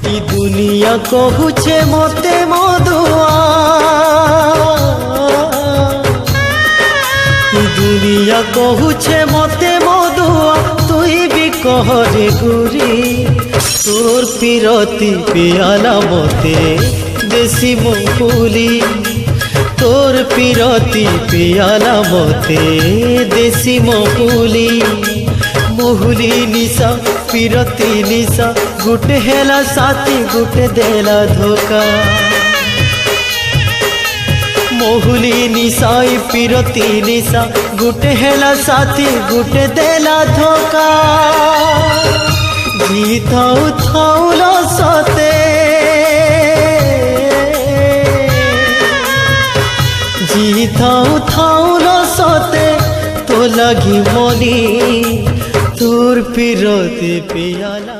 ई दुनिया कहूछे मते मधुआ, ई दुनिया कहूछे मते मधुआ, तुई भी कह रे गोरी तोर पिरती पियाला मते देसी महुली, तोर पिरती पियाला मते देसी महुली। महुली निशा पिरती निशा गुटे हेला साथी गुटे देला धोखा, महुली निशाई पिरती निशा गुटे हेला साथी गुटे देला धोखा। जी थाऊ थाऊ लो सते, जी थाऊ थाऊ लो सते तो लगी मनी तोर पिरती पियाला।